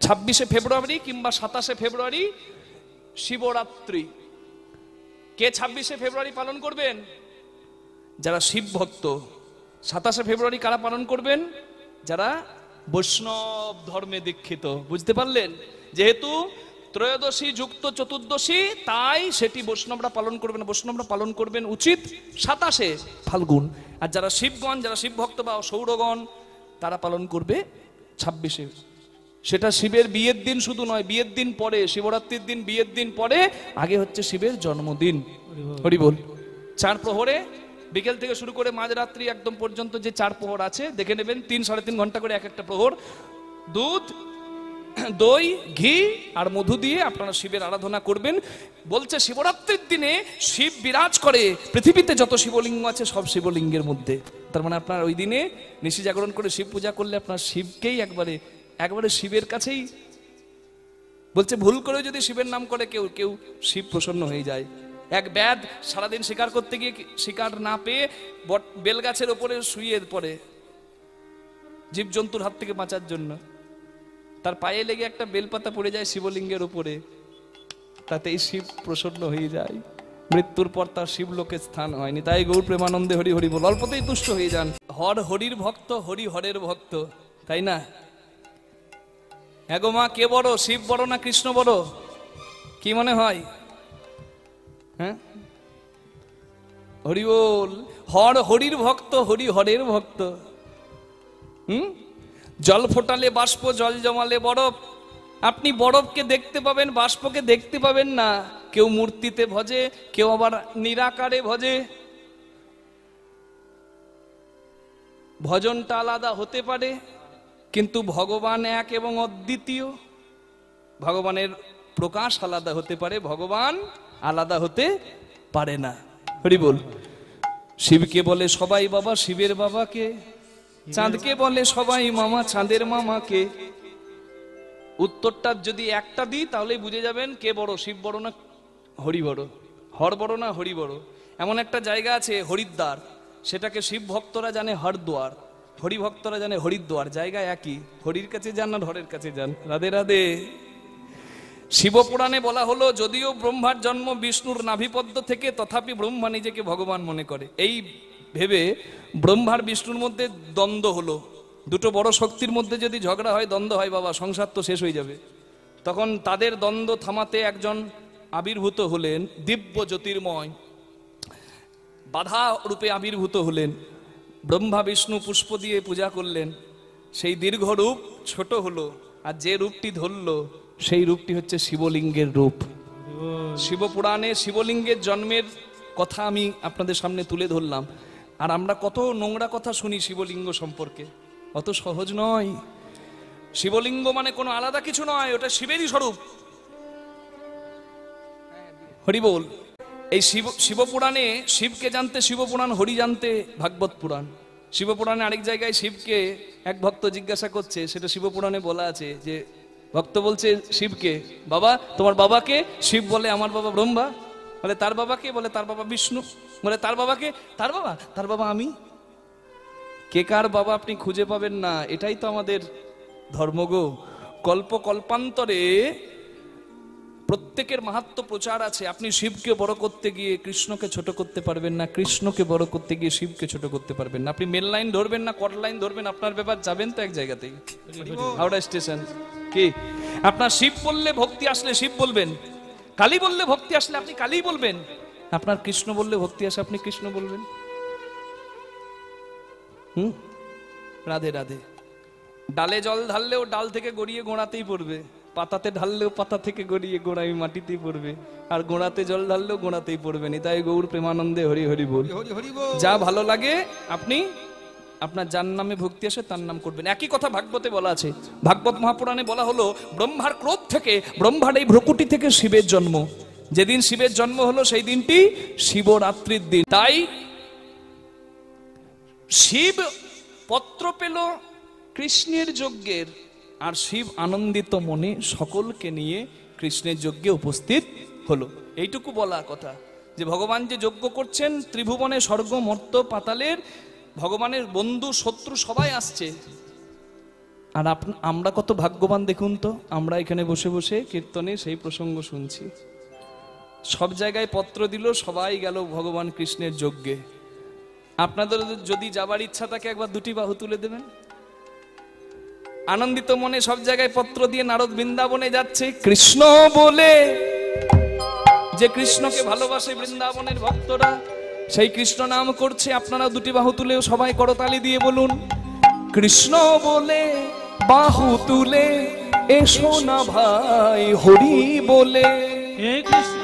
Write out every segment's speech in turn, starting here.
26শে ফেব্রুয়ারি কিংবা 27শে ফেব্রুয়ারি শিবরাত্রি। কে 26শে ফেব্রুয়ারি পালন করবেন? যারা শিব ভক্ত। 27শে ফেব্রুয়ারি কারা পালন করবেন? যারা বৈষ্ণব ধর্মে দীক্ষিত। বুঝতে পারলেন? যেহেতু ত্রয়োদশী যুক্ত চতুর্দশী, তাই সেটি বৈষ্ণবরা পালন করবেন। বৈষ্ণবরা পালন করবেন উচিত 27শে ফাল্গুন। আর যারা শিবগণ, যারা শিব ভক্ত বা সৌরগণ, তারা পালন করবে 26শে। সেটা শিবের বিয়ের দিন শুধু নয়, বিয়ের দিন পরে, শিবরাত্রির দিন বিয়ের দিন পরে, আগে হচ্ছে শিবের জন্মদিন। হরি বল। 4 প্রহরে, বিকেল থেকে শুরু করে মাঝরাত্রি একদম পর্যন্ত যে 4 প্রহর আছে, দেখে নেবেন 3-3.5 ঘন্টা করে এক একটা প্রহর। দুধ, দই, ঘি আর মধু দিয়ে আপনারা শিবের আরাধনা করবেন। বলছে শিবরাত্রির দিনে শিব বিরাজ করে, পৃথিবীতে যত শিবলিঙ্গ আছে সব শিবলিঙ্গের মধ্যে। তার মানে আপনার ওই দিনে নিশি জাগরণ করে শিব পূজা করলে আপনার শিবকেই একবারে শিবের কাছেই। বলছে ভুল করে যদি শিবের নাম করে কেউ শিব প্রসন্ন হয়ে যায়। এক ব্যাধ সারাদিন শিকার করতে গিয়ে শিকার না পেয়ে বেলগাছের ওপরে শুয়ে পড়ে জীবজন্তুর হাত থেকে বাঁচার জন্য। তার পায়ে লেগে একটা বেলপাতা পড়ে যায় শিবলিঙ্গের উপরে, তাতেই শিব প্রসন্ন হয়ে যায়। মৃত্যুর পর তার শিবলোকে স্থান হয়নি। তাই গৌর প্রেমানন্দে হরি হরি বল, অল্পতেই তুষ্ট হয়ে যান। হরির ভক্ত, হরি হরের ভক্ত, তাই না? এগো মা, কে বড়, শিব বড় না কৃষ্ণ বড়? কি মনে হয়? হ্যাঁ, হরি বল। হরির ভক্ত, হরি হরের ভক্ত। জল ফোটালে বাষ্প, জল জমালে বরফ। আপনি বরফকে দেখতে পাবেন, বাষ্পকে দেখতে পাবেন না। কেউ মূর্তিতে ভজে, কেউ আবার নিরাকারে ভজে। ভজনটা আলাদা হতে পারে, কিন্তু ভগবান এক এবং অদ্বিতীয়। ভগবানের প্রকাশ আলাদা হতে পারে, ভগবান আলাদা হতে পারে না। হরি বল। শিবকে বলে সবাই বাবা, শিবের বাবাকে। চাঁদকে বলে সবাই মামা, চাঁদের মামাকে। উত্তরটা যদি একটা দিই তাহলেই বুঝে যাবেন কে বড়, শিব বড় না হরি বড়, হর বড় না হরি বড়। এমন একটা জায়গা আছে হরিদ্বার, সেটাকে শিব ভক্তরা জানে হরদ্বার, হরি ভক্তরা জানে হরিদ্বার। জায়গা একই, হরির কাছে যান না হরের কাছে যান। রাধে রাধে। শিবপুরাণে বলা হলো, যদিও ব্রহ্মার জন্ম বিষ্ণুর নাভিপদ্ম থেকে, তথাপি ব্রহ্মা নিজেকে ভগবান মনে করে। এই ভেবে ব্রহ্মার বিষ্ণুর মধ্যে দ্বন্দ্ব হলো। দুটো বড় শক্তির মধ্যে যদি ঝগড়া হয়, দ্বন্দ্ব হয়, বাবা সংসার তো শেষ হয়ে যাবে। তখন তাদের দ্বন্দ্ব থামাতে একজন আবির্ভূত হলেন, দিব্য জ্যোতির্ময় বাধা রূপে আবির্ভূত হলেন। ব্রহ্মা বিষ্ণু পুষ্প দিয়ে পূজা করলেন। সেই দীর্ঘ রূপ ছোট হলো, আর যে রূপটি ধরলো সেই রূপটি হচ্ছে শিবলিঙ্গের রূপ। শিবপুরাণে শিবলিঙ্গের জন্মের কথা আমি আপনাদের সামনে তুলে ধরলাম। আর আমরা কত নোংরা কথা শুনি শিবলিঙ্গ সম্পর্কে, অত সহজ নয়। শিবলিঙ্গ মানে কোনো আলাদা কিছু নয়, ওটা শিবেরই স্বরূপ। হরি বল। এই শিবপুরাণে শিবকে জানতে শিবপুরাণ, হরি জানতে ভাগবত পুরাণ। শিবপুরাণে আরেক জায়গায় শিবকে এক ভক্ত জিজ্ঞাসা করছে, সেটা শিবপুরাণে বলা আছে যে ভক্ত বলছে শিবকে, বাবা তোমার বাবাকে? শিব বলে আমার বাবা ব্রহ্মা। বলে তার বাবাকে? বলে তার বাবা বিষ্ণু। বলে তার বাবাকে? তার বাবা আমি। কে কার বাবা আপনি খুঁজে পাবেন না, এটাই তো আমাদের ধর্ম গো। কল্পান্তরে প্রত্যেকের মাহাত্ম্য প্রচার আছে। আপনি শিবকে বড় করতে গিয়ে কৃষ্ণকে ছোট করতে পারবেন না, কৃষ্ণকে বড় করতে গিয়ে শিবকে ছোট করতে পারবেন না। আপনি মেন লাইন ধরবেন না কট লাইন ধরবেন, আপনার ব্যাপার, যাবেন তো এক জায়গাতেই, হাওড়া স্টেশন। কি আপনার শিব বললে ভক্তি আসলে শিব বলবেন, কালী বললে ভক্তি আসলে আপনি কালী বলবেন, আপনার কৃষ্ণ বললে ভক্তি আসে আপনি কৃষ্ণ বলবেন। রাধে রাধে। ডালে জল ঢাললেও ডাল থেকে গড়িয়ে গোড়াতেই পড়বে, পাতাতে ঢাললেও পাতা থেকে গড়িয়ে গোড়ায় মাটিতেই পড়বে, আর গোড়াতে জল ঢাললেও গোড়াতেই পড়বে না। তাই গৌর প্রেমানন্দে হরি হরি বল। যা ভালো লাগে আপনি আপনার যার নামে ভক্তি আসে তার নাম করবেন। একই কথা ভাগবতে বলা আছে। ভাগবত মহাপুরাণে বলা হলো, ব্রহ্মার ক্রোধ থেকে, ব্রহ্মার এই ভ্রকুটি থেকে শিবের জন্ম। যেদিন শিবের জন্ম হলো সেই দিনটি শিবরাত্রির দিন। তাই শিব পত্র পেল কৃষ্ণের যজ্ঞের, আর শিব আনন্দিত মনে সকলকে নিয়ে কৃষ্ণের যজ্ঞে উপস্থিত হলো। এইটুকু বলা কথা যে ভগবান যে যজ্ঞ করছেন, ত্রিভুবনে স্বর্গ মর্ত্য পাতালের ভগবানের বন্ধু শত্রু সবাই আসছে। আর আমরা কত ভাগ্যবান দেখুন তো, আমরা এখানে বসে বসে কীর্তনে সেই প্রসঙ্গ শুনছি। সব জায়গায় পত্র দিল, সবাই গেল ভগবান কৃষ্ণের যজ্ঞে। আপনাদের যদি যাবার ইচ্ছা থাকে একবার দুটি বাহু তুলে দেবেন। আনন্দিত মনে সব জায়গায় পত্র দিয়ে নারদ বৃন্দাবনে যাচ্ছে কৃষ্ণ বলে। যে কৃষ্ণকে ভালোবাসে বৃন্দাবনের ভক্তরা, সেই কৃষ্ণ নাম করছে। আপনারা দুটি বাহু তুলে সবাই করতালি দিয়ে বলুন, কৃষ্ণ বলে বাহু তুলে এসো না ভাই হরি বলে। হে কৃষ্ণ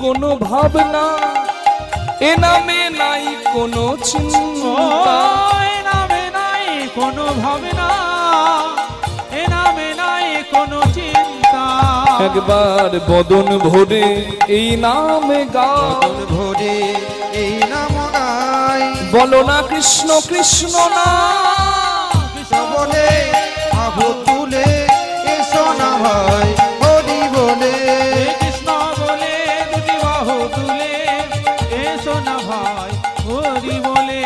কোনো ভাবনা, এ নামে নাই কোনো চিন্তা, এ নামে নাই কোনো ভাবনা, এ নামে নাই কোনো চিন্তা। একবার বদন ভরে এই নামে গাও, বদন ভরে এই নাম গাই। বলো না কৃষ্ণ কৃষ্ণ না, কৃষ্ণ বলে বাহু তুলে এসো না ভাই হরি বলে। কৃষ্ণ বলে দুটি বাহু তুলে এসো না ভাই হরি বলে।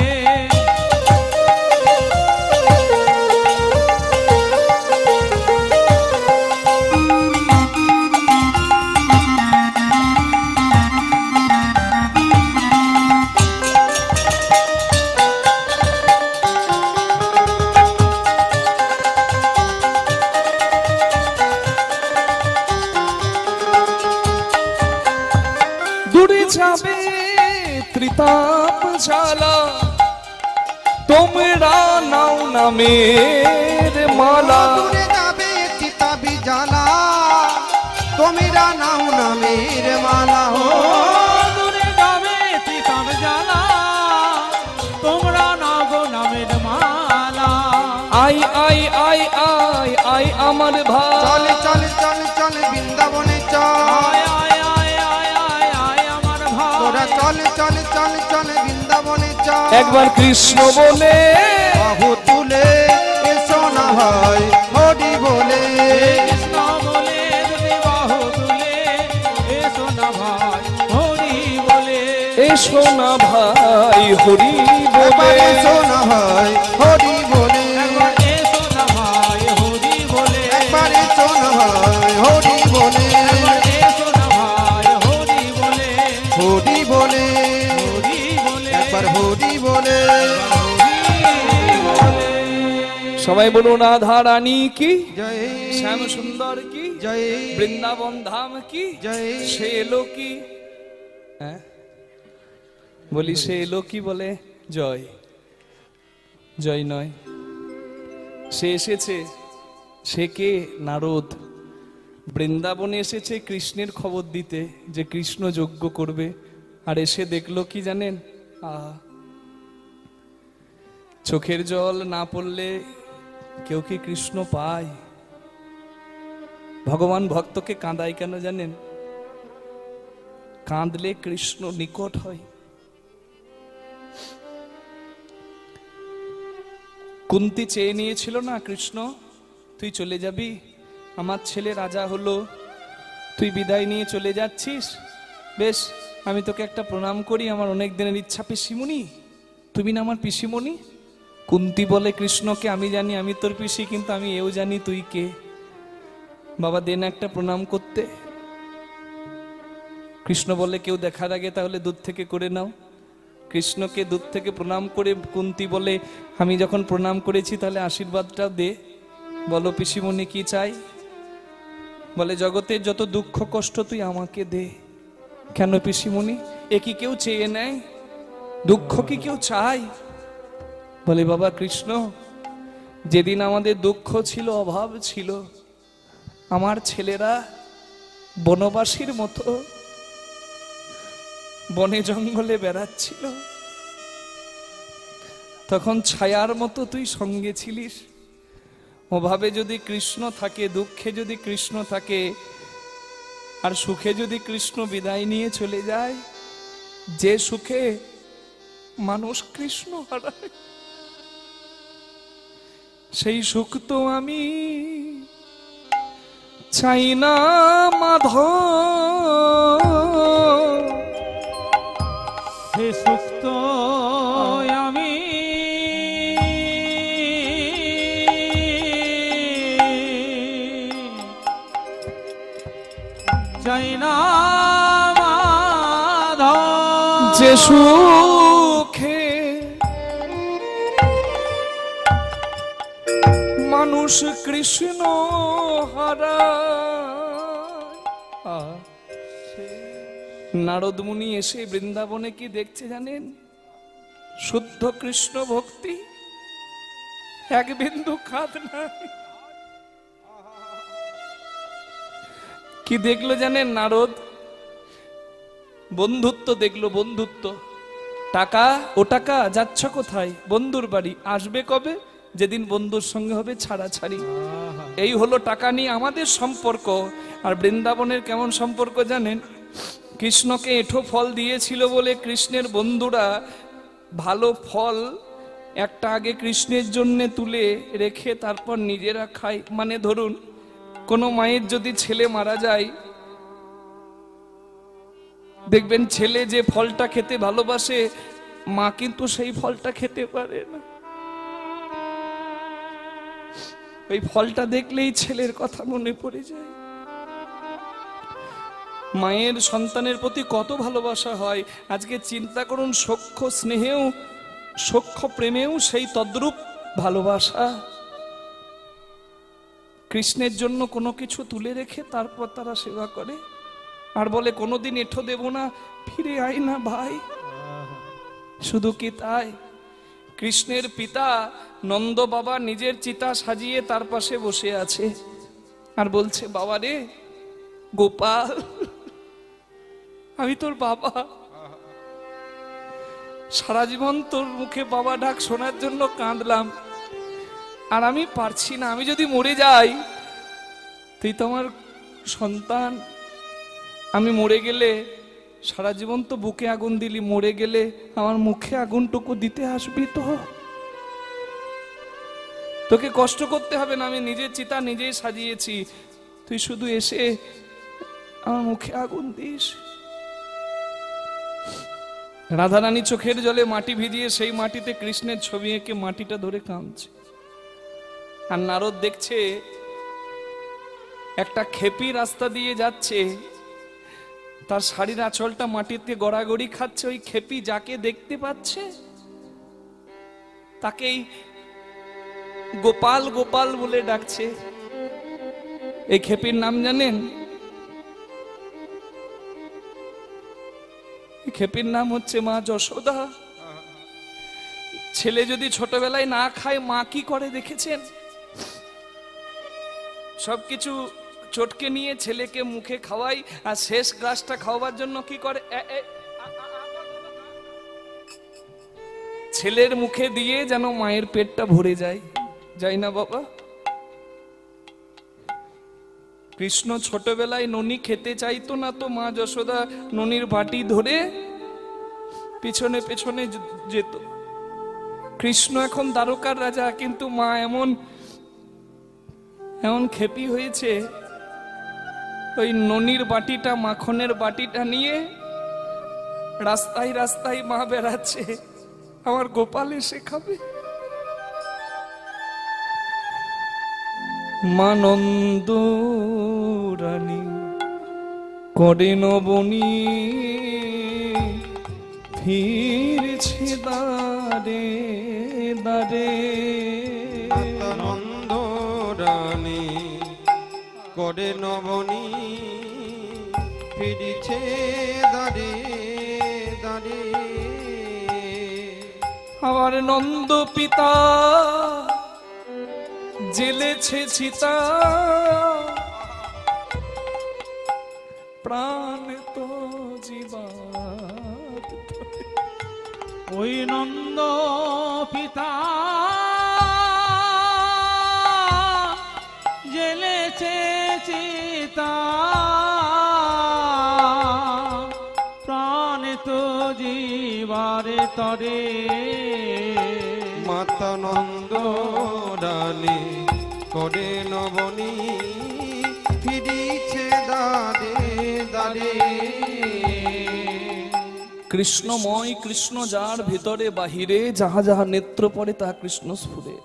দূরে যাবে ত্রিতাপ জ্বালা, তোমরা নাও নামের মালা। দূরে যাবে চিতাবি জ্বালা, তোমরা নাও নামের মালা। ও দূরে যাবে তিতাব জ্বালা, তোমরা নাও গো নামের মালা। আই আই আই আই আই আমার ভাই, চল চল চল চল বৃন্দাবনে চল। আয় আয় আয় আয় আয় আয় আমার ভাই। তোরা চল চল চল চল বৃন্দাবনে চল। একবার কৃষ্ণ বলে বাহু তুলে এসো না ভাই হরি বলে। কৃষ্ণ বলে দুটি বাহু তুলে এসো না ভাই হরি বলে। এসো না ভাই হরি একবার বলে। এসো না ভাই হরি বলে। একবার এসো না ভাই হরি বলে। একবার এসো না ভাই হরি বলে। একবার এসো না ভাই হরি বলে। হরি বলে হরি বলে। একবার হরি বলে। হরি বলে। সবাই বলুন রাধা রানী কি, জয় শ্যাম সুন্দর কি, জয় বৃন্দাবন ধাম কি, জয় সে এলো কি। হ্যাঁ বলি সে এলো কি বলে জয়, জয় নয়। সে এসেছে, সে কে? নারদ। বৃন্দাবনে এসেছে কৃষ্ণের খবর দিতে যে কৃষ্ণ যজ্ঞ করবে। আর এসে দেখলো কি জানেন? চোখের জল না পড়লে কেউ কি কৃষ্ণ পায়? ভগবান ভক্তকে কাঁদায় কেন জানেন? কাঁদলে কৃষ্ণ নিকট হয়। কুন্তি চেয়ে নিয়েছিল না, কৃষ্ণ তুই চলে যাবি, আমার ছেলে রাজা হলো, তুই বিদায় নিয়ে চলে যাচ্ছিস, বেশ আমি তোকে একটা প্রণাম করি, আমার অনেক দিনের ইচ্ছা পিসিমণি, তুমি না আমার পিসিমণি। কুন্তি বলে কৃষ্ণকে, আমি জানি আমি তোর পিসি, কিন্তু আমি এও জানি তুই কে। বাবা দেন একটা প্রণাম করতে। কৃষ্ণ বলে কেউ দেখার আগে তাহলে দূর থেকে করে নাও। কৃষ্ণকে দূর থেকে প্রণাম করে কুন্তি বলে আমি যখন প্রণাম করেছি তাহলে আশীর্বাদটা দে। বলো পিসিমণি কি চাই? বলে জগতের যত দুঃখ কষ্ট তুই আমাকে দে। কেন পিসিমণি? এ কি কেউ চেয়ে নেয়? দুঃখ কি কেউ চায়? বলে বাবা কৃষ্ণ, যেদিন আমাদের দুঃখ ছিল, অভাব ছিল, আমার ছেলেরা বনবাসীর মতো বনে জঙ্গলে বেড়াচ্ছিল, তখন ছায়ার মতো তুই সঙ্গে ছিলিস। অভাবে যদি কৃষ্ণ থাকে, দুঃখে যদি কৃষ্ণ থাকে, আর সুখে যদি কৃষ্ণ বিদায় নিয়ে চলে যায়, যে সুখে মানুষ কৃষ্ণ হারায়, সেই সুখ তো আমি চাই না মাধব। সে সুখ তো আমি চাই না মাধব। যে সুখে মানুষ কৃষ্ণ হারায়। নারদ মুনি এসে বৃন্দাবনে কি দেখছে জানেন? শুদ্ধ কৃষ্ণ ভক্তি, এক বিন্দু খাদ নাই। কি দেখলো জানেন নারদ? বন্ধুত্ব দেখলো, বন্ধুত্ব। টাকা, ও টাকা যাচ্ছ কোথায়? বন্ধুর বাড়ি। আসবে কবে? যেদিন বন্ধুর সঙ্গে হবে ছাড়াছাড়ি। এই হলো টাকা নিয়ে আমাদের সম্পর্ক। আর বৃন্দাবনের কেমন সম্পর্ক জানেন? কৃষ্ণকে এঁঠো ফল দিয়েছিল বলে কৃষ্ণের বন্ধুরা ভালো ফল একটা আগে কৃষ্ণের জন্য তুলে রেখে তারপর নিজেরা খায়। মানে ধরুন, কোনো মায়ের যদি ছেলে মারা যায়, দেখবেন ছেলে যে ফলটা খেতে ভালোবাসে, মা কিন্তু সেই ফলটা খেতে পারে না। ওই ফলটা দেখলেই ছেলের কথা মনে পড়ে যায়। মায়ের সন্তানের প্রতি কত ভালোবাসা হয়। আজকে চিন্তা করুন, সখ্য স্নেহেও, সখ্য প্রেমেও সেই তদ্রূপ ভালোবাসা। কৃষ্ণের জন্য কোনো কিছু তুলে রেখে তারপর তারা সেবা করে, আর বলে কোনোদিন এঁঠো দেব না, ফিরে আয় না ভাই। শুধু কি তাই, কৃষ্ণের পিতা নন্দ বাবা নিজের চিতা সাজিয়ে তার পাশে বসে আছে আর বলছে, বাবা রে গোপাল, আমি তোর বাবা, সারা জীবন তোর মুখে বাবা ডাক শোনার জন্য কাঁদলাম, আর আমি পারছি না। আমি যদি মরে যাই, তুই তো আমার সন্তান, আমি মরে গেলে সারা জীবন তো বুকে আগুন দিলি, মরে গেলে আমার মুখে আগুনটুকু দিতে আসবি তো? তোকে কষ্ট করতে হবে না, আমি নিজের চিতা নিজেই সাজিয়েছি, তুই শুধু এসে আমার মুখে আগুন দিস। রাধারানী চোখের জলে মাটি ভিজিয়ে সেই মাটিতে কৃষ্ণের ছবি এঁকে মাটিটা ধরে কাঁদছে। আর নারদ দেখছে একটা খেপি রাস্তা দিয়ে যাচ্ছে, তার শাড়ির আঁচলটা মাটিতে গড়াগড়ি খাচ্ছে। ওই খেপি যাকে দেখতে পাচ্ছে তাকেই গোপাল গোপাল বলে ডাকছে। এই খেপির নাম জানেন? এই খেপির নাম হচ্ছে মা যশোদা। ছেলে যদি ছোটবেলায় না খায়, মা কি করে দেখেছেন? সবকিছু চটকে নিয়ে ছেলেকে মুখে খাওয়াই, আর শেষ গ্লাসটা খাওয়াবার জন্য কি করে? ছেলের মুখে দিয়ে যেন মায়ের পেটটা ভরে যায়, যাই না বাবা? কৃষ্ণ ছোটবেলায় ননি খেতে চাইতো না, তো মা যশোদা ননির বাটি ধরে পিছনে পেছনে যেত। কৃষ্ণ এখন দ্বারকার রাজা, কিন্তু মা এমন এমন খেপি হয়েছে, ওই ননির বাটিটা, মাখনের বাটিটা নিয়ে রাস্তায় রাস্তায় মা বেড়াচ্ছে, আমার গোপাল এসে খাবে। মা নন্দ রানী করেন বনি ফিরছে দারে দারে। নন্দ রানী করে নবনী ফিরিছে দাঁড়ে দাঁড়ে। আমার নন্দ পিতা জেলেছে চিতা, প্রাণ তো জীবা। ওই নন্দ পিতা জেলেছে চিতা, প্রাণ তো জীবারে তরে। মাতা নন্দ ডালে করে নবনী, ফিরিছে দাদে দাদে। কৃষ্ণময় কৃষ্ণ যার ভেতরে বাহিরে, যাহা যাহা নেত্র পড়ে তাহা কৃষ্ণ স্ফুরে।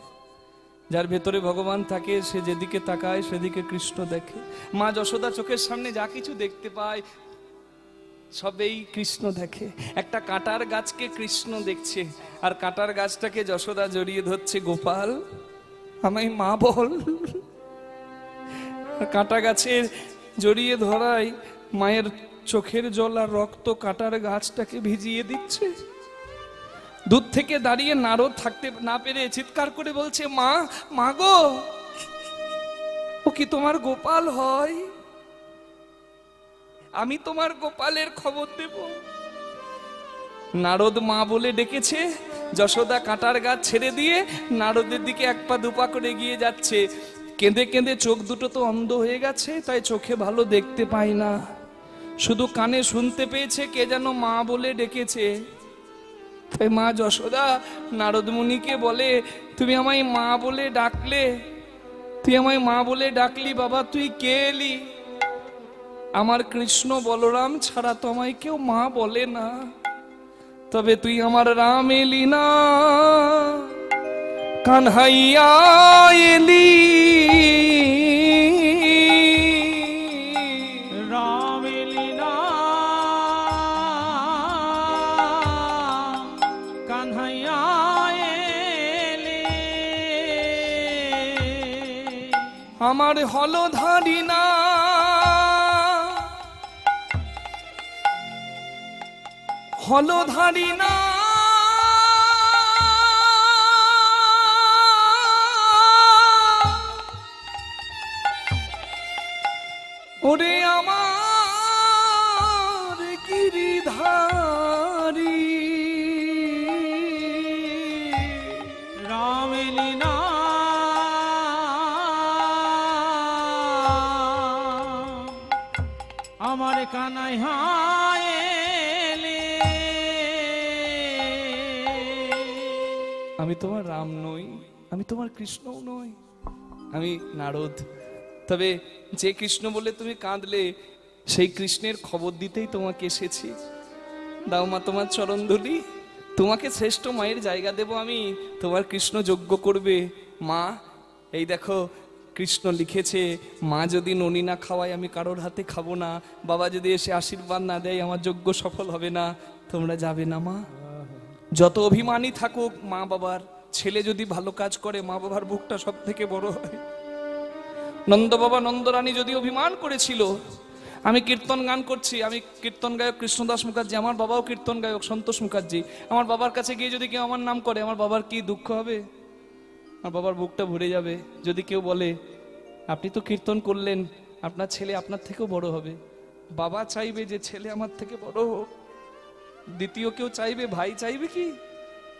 যার ভেতরে ভগবান থাকে সে যেদিকে তাকায় সেদিকে কৃষ্ণ দেখে। মা যশোদা চোখের সামনে যা কিছু দেখতে পায় সবেই কৃষ্ণ দেখে। একটা কাঁটার গাছকে কৃষ্ণ দেখছে, আর কাঁটার গাছটাকে যশোদা জড়িয়ে ধরছে, গোপাল আমায় মা বল। কাঁটা গাছের জড়িয়ে ধরায় মায়ের চোখের জল আর রক্ত কাঁটার গাছটাকে ভিজিয়ে দিচ্ছে। দূর থেকে দাঁড়িয়ে নারদ থাকতে না পেরে চিৎকার করে বলছে, মা, মা গো, ও কি তোমার গোপাল হয়? আমি তোমার গোপালের খবর দেব। নারদ মা বলে ডেকেছে। যশোদা কাঁটার গাছ ছেড়ে দিয়ে নারদের দিকে এক পা দুপা করে এগিয়ে যাচ্ছে। কেঁদে কেঁদে চোখ দুটো তো অন্ধ হয়ে গেছে, তাই চোখে ভালো দেখতে পায় না, শুধু কানে শুনতে পেয়েছে কে যেন মা বলে ডেকেছে। তাই মা যশোদা নারদ মুনিকে বলে, তুমি আমায় মা বলে ডাকলে, তুই আমায় মা বলে ডাকলি বাবা, তুই কে এলি? আমার কৃষ্ণ বলরাম ছাড়া তো আমায় কেউ মা বলে না, তবে তুই আমার রাম এলি না, কানহাইয়া এলি। রাম এলি না, কানহাইয়া এলি। আমার হলধারি না, হলধারি না, ওরে আমার গিরিধারী। রাম এলি না, আমার কানাইয়া এলি। আমি তোমার রাম নই, আমি তোমার কৃষ্ণও নই, আমি নারদ। তবে যে কৃষ্ণ বলে তুমি কাঁদলে সেই কৃষ্ণের খবর দিতেই তোমাকে এসেছি। দাও মা তোমার চরণ ধুলি, তোমাকে শ্রেষ্ঠ মায়ের জায়গা দেব আমি, তোমার কৃষ্ণ যজ্ঞ করবে। মা এই দেখো কৃষ্ণ লিখেছে, মা যদি ননি না খাওয়ায় আমি কারোর হাতে খাবো না, বাবা যদি এসে আশীর্বাদ না দেয় আমার যজ্ঞ সফল হবে না। তোমরা যাবে না মা? যত অভিমানী থাকুক মা বাবার, ছেলে যদি ভালো কাজ করে মা বাবার বুকটা সব থেকে বড় হয়। নন্দ বাবা নন্দরানী যদি অভিমান করেছিল, আমি কীর্তন গান করছি, আমি কীর্তন গায়ক কৃষ্ণদাস মুখার্জি, আমার বাবাও কীর্তন গায়ক সন্তোষ মুখার্জি, আমার বাবার কাছে গিয়ে যদি কেউ আমার নাম করে আমার বাবার কি দুঃখ হবে? আমার বাবার বুকটা ভরে যাবে। যদি কেউ বলে আপনি তো কীর্তন করলেন, আপনার ছেলে আপনার থেকেও বড় হবে, বাবা চাইবে যে ছেলে আমার থেকে বড় হোক, দ্বিতীয় কেউ চাইবে, ভাই চাইবে কি?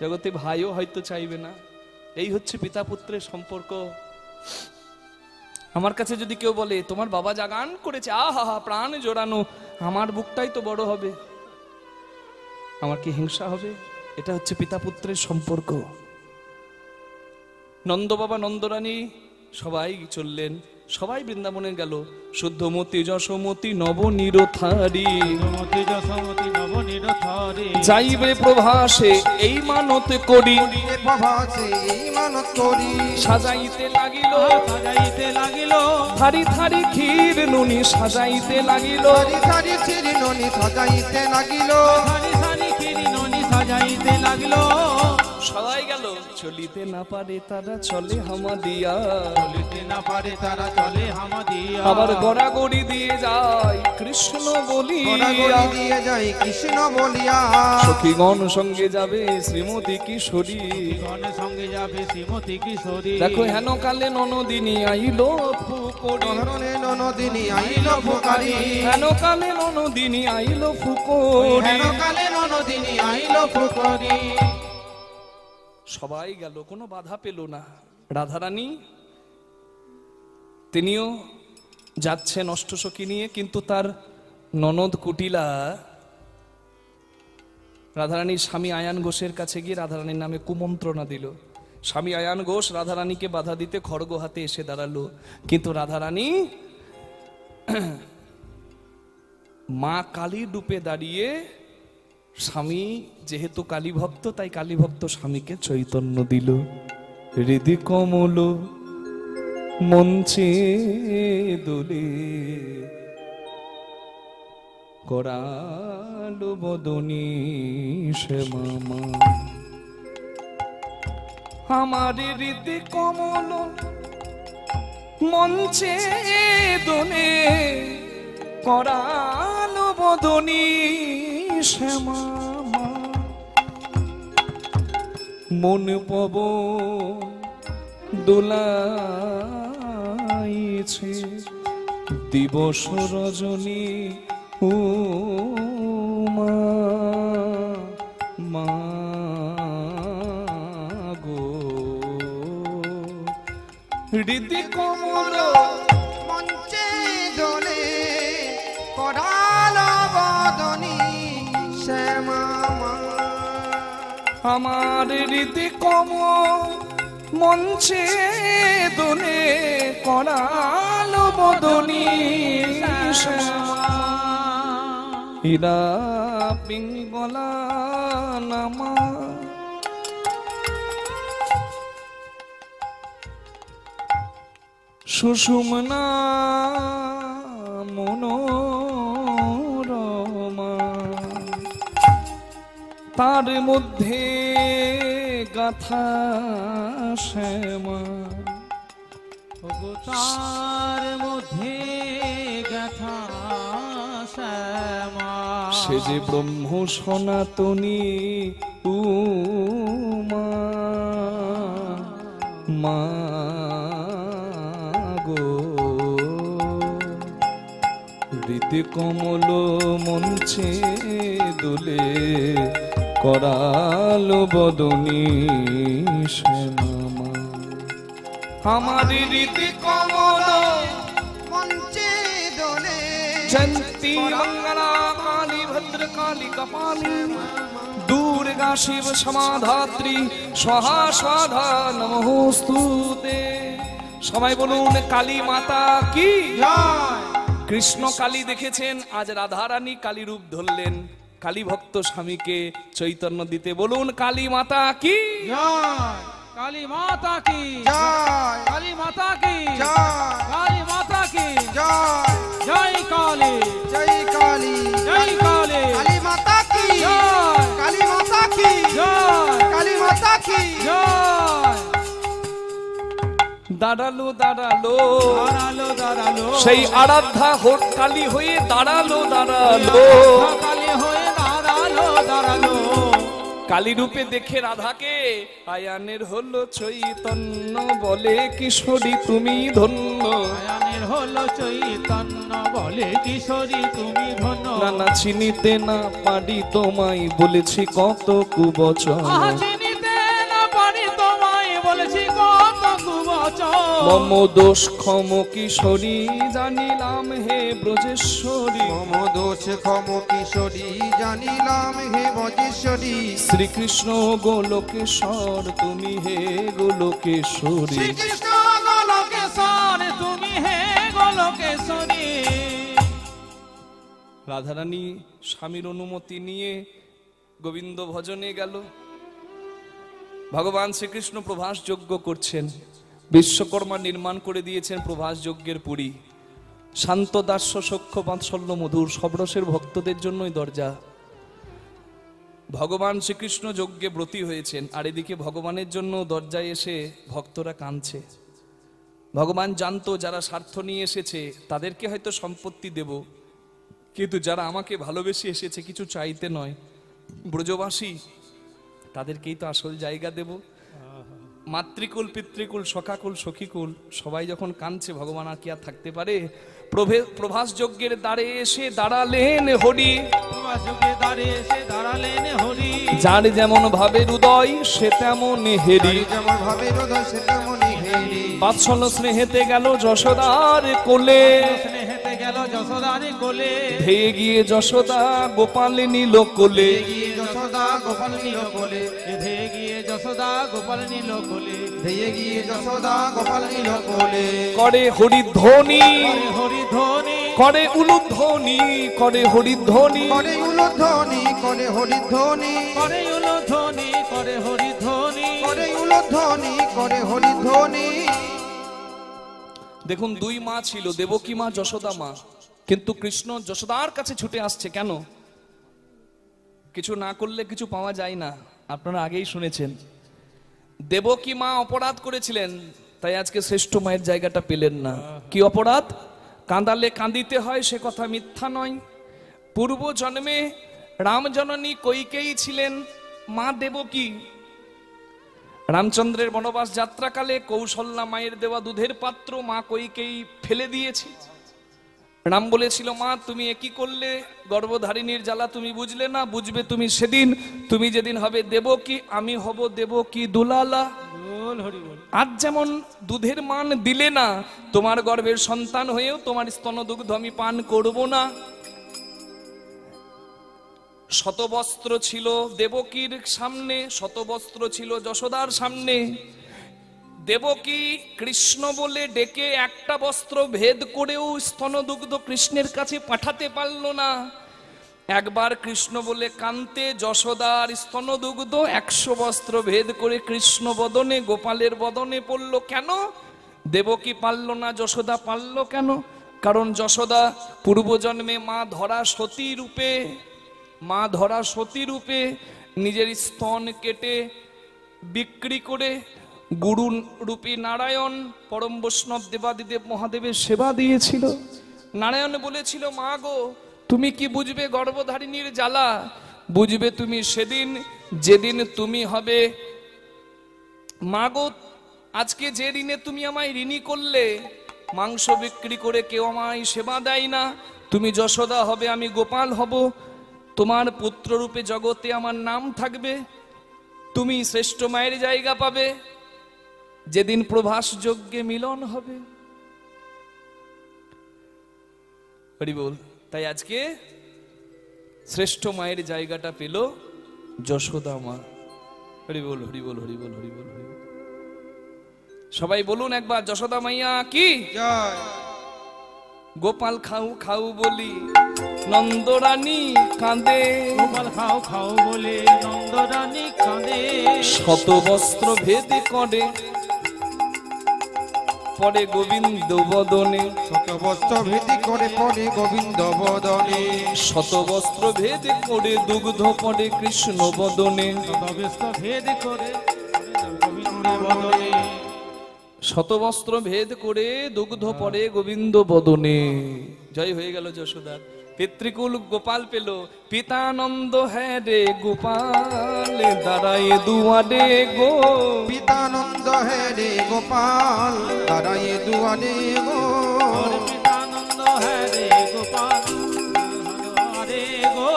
জগতে ভাইও হয়তো চাইবে না। এই হচ্ছে পিতা পুত্রের সম্পর্ক। আমার কাছে যদি কেউ বলে তোমার বাবা যা গান করেছে আহা হা প্রাণ জোড়ানো, আমার বুকটাই তো বড় হবে, আমার কি হিংসা হবে? এটা হচ্ছে পিতা পুত্রের সম্পর্ক। নন্দ বাবা নন্দরানী সবাই চললেন, সবাই বৃন্দাবনে গেল। শুদ্ধমতি যশোমতি নবনীরথারি, যাইবে প্রভাসে এই মানত করি, সাজাইতে লাগিল, সাজাইতে লাগিল, থারি থারি ক্ষীর নুনি সাজাইতে লাগিল, সারি ছিরি ননি সাজাইতে লাগিল, সারি সারি ক্ষীর ননি সাজাইতে লাগিল। সবাই গেল। চলিতে না পারে তারা চলে হামাদিয়া, চলিতে না পারে তারা চলে হামাদিয়া। আবার গড়াগড়ি দিয়ে যায় কৃষ্ণ বলিয়া, গড়াগড়ি দিয়ে যায় কৃষ্ণ বলিয়া। সখীগণ সঙ্গে যাবে শ্রীমতী কিশোরী, গণের সঙ্গে যাবে শ্রীমতী কিশোরী। দেখো হেন কালে ননদিনী আইলো ফুকরি, ধরনে ননদিনী আইল ফুকারি, হেন কালে ননদিনী আইলো ফুকরি। হেন কালে ননদিনী আইল ফুকরি। সবাই গেল, কোনো বাধা পেল না। রাধারানী তিনিও যাচ্ছেন অষ্টসখী নিয়ে, কিন্তু তার ননদ কুটিলা রাধারানীর স্বামী আয়ান ঘোষের কাছে গিয়ে রাধারানীর নামে কুমন্ত্রণা দিল। স্বামী আয়ান ঘোষ রাধারানীকে বাধা দিতে খড়গ হাতে এসে দাঁড়ালো, কিন্তু রাধারানী মা কালীর রূপে দাঁড়িয়ে, স্বামী যেহেতু কালী ভক্ত তাই কালী ভক্ত স্বামীকে চৈতন্য দিল। হৃদি কমল মঞ্চে দোলে, করালো বদনী শ্যামা। আমার হৃদি কমল মঞ্চে দোলে, করালো বদনী শ্যামা। মন পবন দোলাইছে, দিবস রজনী উমা মা গো। হৃদি কমল মঞ্চে দোলে, করালো বদনী শ্যামা। আমার হৃদি কমল মঞ্চে দোলে, করালো বদনী শ্যামা। হীরা পিঙ্গলা নামা, সুষুম্না মনোরমা, তার মধ্যে গাথা শ্যামা। তার মধ্যে গাথা শ্যামা। সে যে ব্রহ্ম সনাতনী উমা মা গো। হৃদি কমল মঞ্চে দোলে, করালো বদনী শ্যামা। আমার হৃদি কমল মঞ্চে দোলে, জয়ন্তী মঙ্গলা কালী ভদ্রকালী কপালিনী, দুর্গা শিব সমাধাত্রী স্বাহা স্বাধা নমস্তুতে। সবাই বলুন কালী মাতা কি জয়। কৃষ্ণ কালী দেখেছেন, আজ রাধারানী কালী রূপ ধরলেন কালী ভক্ত স্বামীকে চৈতন্য দিতে। বলুন কালী মাতা কি জয়। কালী মাতা কি জয়। কালী মাতা কি জয়। কালী মাতা কি জয়। জয় কালী জয় কালী। জয় কালী কালী মাতা কি জয়। কালী মাতা কি জয় কালী মাতা কি জয়। দাঁড়ালো দাঁড়ালো দাঁড়ালো দাঁড়ালো সেই আরাধ্যা হোট কালী হয়ে দাঁড়ালো দাঁড়ালো। কালী হয়ে দাঁড়ালো দাঁড়ালো। কালী রূপে দেখে রাধাকে আয়ানের হলো চৈতন্য, বলে কিশোরী তুমি ধন্য। আয়ানের হলো চৈতন্য, বলে কিশোরী তুমি ধন্য। নানা চিনিতে না পারি তোমায়, বলেছি কত কুবচন। আহা চিনিতে না পারি তোমায়, বলেছি কত কুবচন। মম দোষ ক্ষম কিশোরী, জানিলাম হে ব্রজেশ্বরী। মম দোষ ক্ষম কিশোরী, জানিলাম হে ব্রজেশ্বরী। শ্রীকৃষ্ণ গোলোকেশ্বর তুমি হে গোলোকেশ্বরী। শ্রীকৃষ্ণ গোলকেশ্বর তুমি হে গোলকেশ্বরী। রাধারানী স্বামীর অনুমতি নিয়ে গোবিন্দ ভজনে গেল। ভগবান শ্রীকৃষ্ণ প্রভাস যজ্ঞ করছেন। বিশ্বকর্মা নির্মাণ করে দিয়েছেন প্রভাস যজ্ঞের পুরী। শান্ত দাস্য সখ্য বাৎসল্য মধুর সবরসের ভক্তদের জন্যই দরজা। ভগবান শ্রীকৃষ্ণ যজ্ঞে ব্রতী হয়েছেন, আর এদিকে ভগবানের জন্য দরজায় এসে ভক্তরা কাঁদছে। ভগবান জানতো যারা স্বার্থ নিয়ে এসেছে তাদেরকে হয়তো সম্পত্তি দেব, কিন্তু যারা আমাকে ভালোবেসে এসেছে কিছু চাইতে নয়, ব্রজবাসী, তাদেরকেই তো আসল জায়গা দেব। মাতৃকুল, পিতৃকুল, সখাকুল, সখীকুল সবাই যখন কাঁদছে, ভগবান আর কি আর থাকতে পারে? প্রভাস যজ্ঞের দ্বারে এসে দাঁড়ালেন হরি, যার যেমন ভাবে হৃদয় সে তেমন হেরি, বাৎসল্য স্নেহেতে গেল যশোদার কোলে, ধেয়ে গিয়ে যশোদা গোপাল নিল কোলে, করে হরিধ্বনি, করে উলুধ্বনি, করে হরিধ্বনি, করে উলুধ্বনি, করে হরিধ্বনি, করে উলুধ্বনি, করে হরিধ্বনি, করে উলুধ্বনি, করে হরিধ্বনি। দেখুন, দুই মা ছিল, দেবকী মা, যশোদা মা, কিন্তু কৃষ্ণ যশোদার কাছে ছুটে আসছে কেন? কিছু না করলে কিছু পাওয়া যায় না, আপনারা আগেই শুনেছেন। দেবকী মা অপরাধ করেছিলেন, তাই আজকে শ্রেষ্ঠ মায়ের জায়গাটা পেলেন না। কি অপরাধ? কাঁদালে কাঁদিতে হয় সে কথা মিথ্যা নয়। পূর্ব জন্মে রামজননী কৈকেয়ী ছিলেন মা দেবকী। রামচন্দ্রের বনবাস যাত্রাকালে কৌশল্যা মায়ের দেওয়া দুধের পাত্র মা কৈকেয়ী ফেলে দিয়েছে। রাম বলেছিল, মা তুমি একই করলে, গর্ভধারিণীর জ্বালা তুমি বুঝলে না, বুঝবে তুমি সেদিন, তুমি যেদিন হবে দেবকী, আমি হব দেবকী দুলালা। আজ যেমন দুধের মান দিলে না, তোমার গর্ভের সন্তান হয়েও তোমার স্তন দুগ্ধ আমি পান করব না। শতবস্ত্র ছিল দেবকীর সামনে, শতবস্ত্র ছিল যশোদার সামনে। দেবকী কৃষ্ণ বলে ডেকে একটা বস্ত্র ভেদ করেও স্তনদুগ্ধ কৃষ্ণের কাছে পাঠাতে পারল না। একবার কৃষ্ণ বলে কান্তে যশোদার স্তনদুগ্ধ 100 বস্ত্র ভেদ করে কৃষ্ণ বদনে, গোপালের বদনে পড়ল। কেন? দেবকী পারল না, যশোদা পারল কেন? কারণ যশোদা পূর্বজন্মে মা ধরা সতী রূপে, মা ধরা সতী রূপে নিজের স্তন কেটে বিক্রি করে গুরু রূপী নারায়ণ পরম বৈষ্ণব দেবাদিদেব মহাদেবের সেবা দিয়েছিল। নারায়ণ বলেছিল, মা গো তুমি কি বুঝবে গর্ভধারিণীর জ্বালা? বুঝবে তুমি সেদিন যেদিন তুমি হবে। মা গো আজকে যে ঋণে তুমি আমায় ঋণী করলে, মাংস বিক্রি করে কেউ আমায় সেবা দেয় না। তুমি যশোদা হবে, আমি গোপাল হব, তোমার পুত্র রূপে জগতে আমার নাম থাকবে, তুমি শ্রেষ্ঠ মায়ের জায়গা পাবে যেদিন প্রভাস যজ্ঞে মিলন হবে। হরি বল। তাই আজকে শ্রেষ্ঠ মায়ের জায়গাটা পেল যশোদা মা। হরি বল, হরি বল, হরি বল, হরি বল, হরি বল। সবাই বলুন একবার, যশোদা মাইয়া কি জয়। গোপাল খাও খাও বলি নন্দরানী কাঁদে, গোপাল খাও খাও বলে নন্দরানী কাঁদে, শত বস্ত্র ভেদ করে পরে গোবিন্দ বদনে, শত বস্ত্র ভেদি করে পড়ে গোবিন্দ বদনে, শত বস্ত্র ভেদ করে দুগ্ধ পড়ে কৃষ্ণ বদনে, শতবস্ত্র ভেদ করে গোবিন্দ বদনে, শত বস্ত্র ভেদ করে দুগ্ধ পড়ে গোবিন্দ বদনে। জয় হয়ে গেল যশোদার। পিতৃকুল গোপাল পেল, পিতানন্দ হ্যাঁ রে গোপাল দাঁড়ায় দুয়ারে গো, পিতানন্দ হে রে গোপাল দাঁড়ায়ে দুয়ারে গো, পিতানন্দ হ্যাঁ রে গোপাল আরে গো,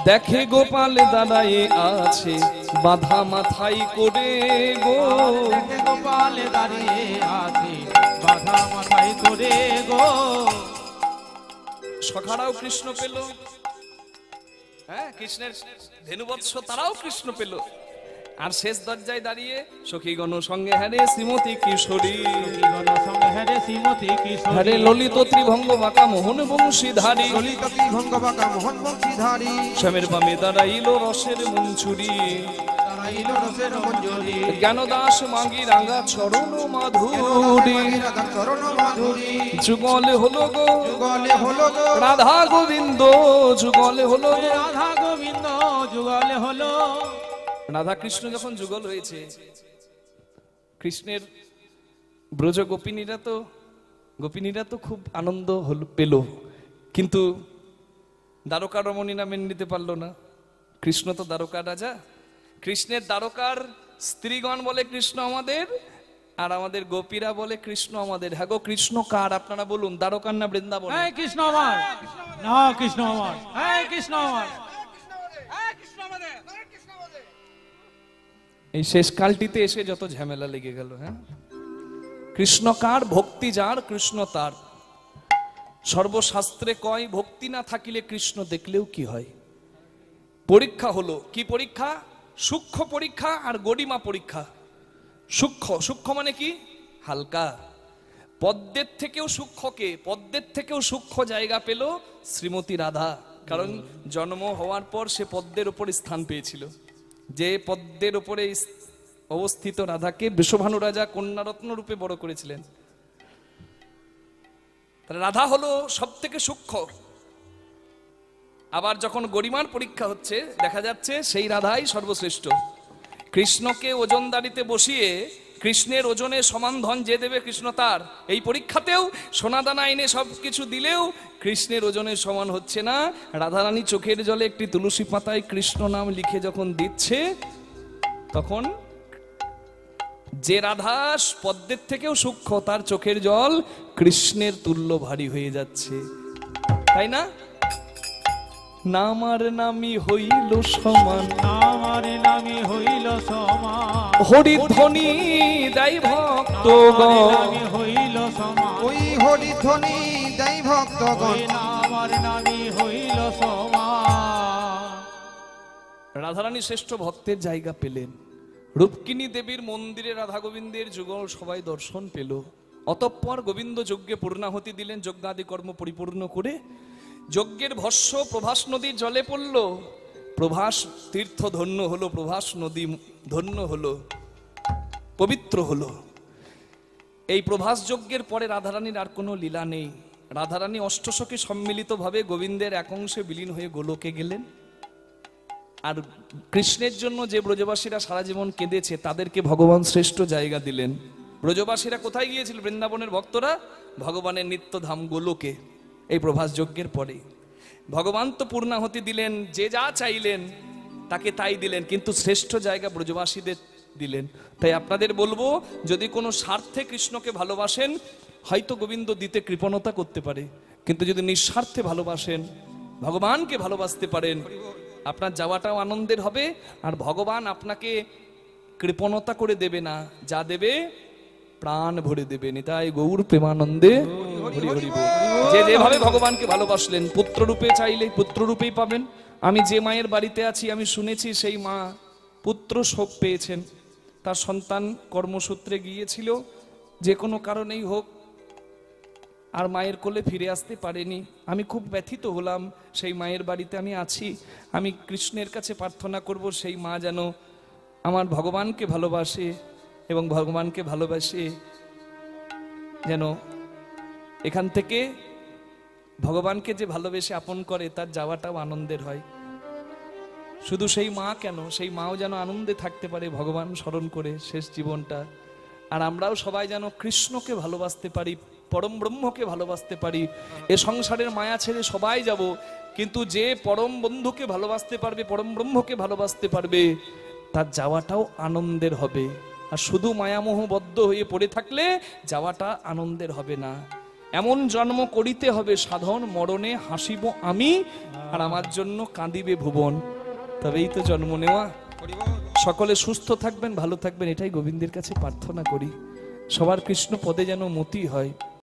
দেখে গোপাল দাঁড়ায় আছে বাধা মাথায় করে গো, দেখে গোপাল দাঁড়িয়ে আছে বাধা মাথায় করে গো। সখারাও কৃষ্ণ পেল, হ্যাঁ কৃষ্ণের ধেনুবৎস তারাও কৃষ্ণ পেল। আর শেষ দরজায় দাঁড়িয়ে সখীগণ সঙ্গে হ্যারে শ্রীমতী কিশোরী, হ্যারে শ্রীমতী কিশোরী, হ্যারে ললিত ত্রিভঙ্গ বাঁকা মোহন বংশীধারী, ললিত ত্রিভঙ্গ বাঁকা মোহন বংশীধারী, শ্যামের বামে দাঁড়াইল রসের মঞ্চুরি, পাইল রসের মঞ্জুরি জ্ঞানদাস মাগি রাঙা চরণ মাধুরী রাধা চরণ মাধুরী যুগলে হলো গো যুগলে হলো গো রাধা গোবিন্দ যুগলে হলো গো। রাধা গোবিন্দ যুগলে হলো। রাধা কৃষ্ণ যখন যুগল হয়েছে, কৃষ্ণের ব্রজ গোপিনীরা তো খুব আনন্দ পেল, কিন্তু দ্বারকা রমণীরা মেনে নিতে পারলো না। কৃষ্ণ তো দ্বারকা রাজা, কৃষ্ণের দ্বারকার স্ত্রীগণ বলে কৃষ্ণ আমাদের, আর আমাদের গোপীরা বলে কৃষ্ণ আমাদের। হ্যাঁ গো, কৃষ্ণ কার আপনারা বলুন, দ্বারকার না বৃন্দাবন? হ্যাঁ কৃষ্ণ আমার, না কৃষ্ণ আমার, হ্যাঁ কৃষ্ণ আমার। এই শেষ কালটিতে এসে যত ঝামেলা লেগে গেল। হ্যাঁ, কৃষ্ণ কার, ভক্তি যার কৃষ্ণ তার। সর্বশাস্ত্রে কয় ভক্তি না থাকিলে কৃষ্ণ দেখলেও কি হয়। পরীক্ষা হলো, কি পরীক্ষা? সূক্ষ্ম পরীক্ষা আর গরিমা পরীক্ষা। সূক্ষ্ম মানে কি? হালকা। পদ্মের থেকেও সূক্ষ্মকে, পদ্মের থেকেও সূক্ষ্ম জায়গা পেল শ্রীমতী রাধা, কারণ জন্ম হওয়ার পর সে পদ্মের উপরে স্থান পেয়েছিল। যে পদ্মের উপরে অবস্থিত রাধাকে বৃষভানু রাজা কন্যারত্ন রূপে বড় করেছিলেন। রাধা হলো সব থেকে সূক্ষ্ম। আবার যখন গরিমার পরীক্ষা হচ্ছে, দেখা যাচ্ছে সেই রাধাই সর্বশ্রেষ্ঠ। কৃষ্ণকে ওজনদারিতে বসিয়ে কৃষ্ণের ওজনে সমান ধন যে দেবে কৃষ্ণ তার। এই পরীক্ষাতেও সোনাদানা এনে সবকিছু দিলেও কৃষ্ণের ওজনের সমান হচ্ছে না। রাধারানী চোখের জলে একটি তুলসী পাতায় কৃষ্ণ নাম লিখে যখন দিচ্ছে, তখন যে রাধা পদ্মের থেকেও সূক্ষ্ম, তার চোখের জল কৃষ্ণের তুল্য ভারী হয়ে যাচ্ছে, তাই না? নামার নামি হইল সমান, আমার নামে হইল সমান, হরি ধ্বনি দাই ভক্ত নামে হইল সমান, ওই হরি ধ্বনি দেয় ভক্তগণ। আমার নামে হইল সমান। রাধারানী শ্রেষ্ঠ ভক্তের জায়গা পেলেন। রূপকিনী দেবীর মন্দিরে রাধা গোবিন্দের যুগল সবাই দর্শন পেল। অতঃপর গোবিন্দ যজ্ঞে পূর্ণাহুতি দিলেন, যজ্ঞাদি কর্ম পরিপূর্ণ করে। যজ্ঞের ভস্য প্রভাস নদীর জলে পড়ল। প্রভাস তীর্থ ধন্য হলো, প্রভাস নদী ধন্য হলো, পবিত্র হলো। এই প্রভাস যজ্ঞের পরে রাধারানীর আর কোনো লীলা নেই। রাধারানী অষ্টসখী সম্মিলিতভাবে গোবিন্দের এক অংশে বিলীন হয়ে গোলকে গেলেন। আর কৃষ্ণের জন্য যে ব্রজবাসীরা সারা জীবন কেঁদেছে, তাদেরকে ভগবান শ্রেষ্ঠ জায়গা দিলেন। ব্রজবাসীরা কোথায় গিয়েছিল? বৃন্দাবনের ভক্তরা ভগবানের নিত্যধাম গোলকে। এই প্রভাস যজ্ঞের পরে ভগবান তো পূর্ণাহুতি দিলেন, যে যা চাইলেন তাকে তাই দিলেন, কিন্তু শ্রেষ্ঠ জায়গা ব্রজবাসীদের দিলেন। তাই আপনাদের বলবো, যদি কোনো স্বার্থে কৃষ্ণকে ভালোবাসেন, হয়তো গোবিন্দ দিতে কৃপণতা করতে পারে, কিন্তু যদি নিঃস্বার্থে ভালোবাসেন, ভগবানকে ভালোবাসতে পারেন, আপনার যাওয়াটাও আনন্দের হবে। আর ভগবান আপনাকে কৃপণতা করে দেবে না, যা দেবে প্রাণ ভরে দেবে। নিতাই গৌর প্রেমানন্দে হরি হরি বল। যে যেভাবে ভগবানকে ভালোবাসলেন, পুত্র রূপে চাইলে পুত্র রূপেই পাবেন। আমি যে মায়ের বাড়িতে আছি, আমি শুনেছি সেই মা পুত্র শোক পেয়েছেন। তার সন্তান কর্মসূত্রে গিয়েছিল, যে কোনো কারণেই হোক, আর মায়ের কোলে ফিরে আসতে পারেনি। আমি খুব ব্যথিত হলাম। সেই মায়ের বাড়িতে আমি আছি। আমি কৃষ্ণের কাছে প্রার্থনা করব, সেই মা যেন আমার ভগবানকে ভালোবাসে, এবং ভগবানকে ভালোবাসে যেন এখান থেকে ভগবানকে যে ভালোবেসে আপন করে, তার যাওয়াটাও আনন্দের হয়। শুধু সেই মা কেন, সেই মাও যেন আনন্দে থাকতে পারে ভগবান স্মরণ করে শেষ জীবনটা। আর আমরাও সবাই যেন কৃষ্ণকে ভালোবাসতে পারি, পরম ব্রহ্মকে ভালোবাসতে পারি। এ সংসারের মায়া ছেড়ে সবাই যাব, কিন্তু যে পরম বন্ধুকে ভালোবাসতে পারবে, পরম ব্রহ্মকে ভালোবাসতে পারবে, তার যাওয়াটাও আনন্দের হবে। আর শুধু মায়ামোহবদ্ধ হয়ে পড়ে থাকলে যাওয়াটা আনন্দের হবে না। এমন জন্ম করিতে হবে সাধন, মরণে হাসিব আমি, আর আমার জন্য কাঁদিবে ভুবন। তবেই তো জন্ম নেওয়া। সকলে সুস্থ থাকবেন, ভালো থাকবেন, এটাই গোবিন্দের কাছে প্রার্থনা করি। সবার কৃষ্ণ পদে যেন মতি হয়।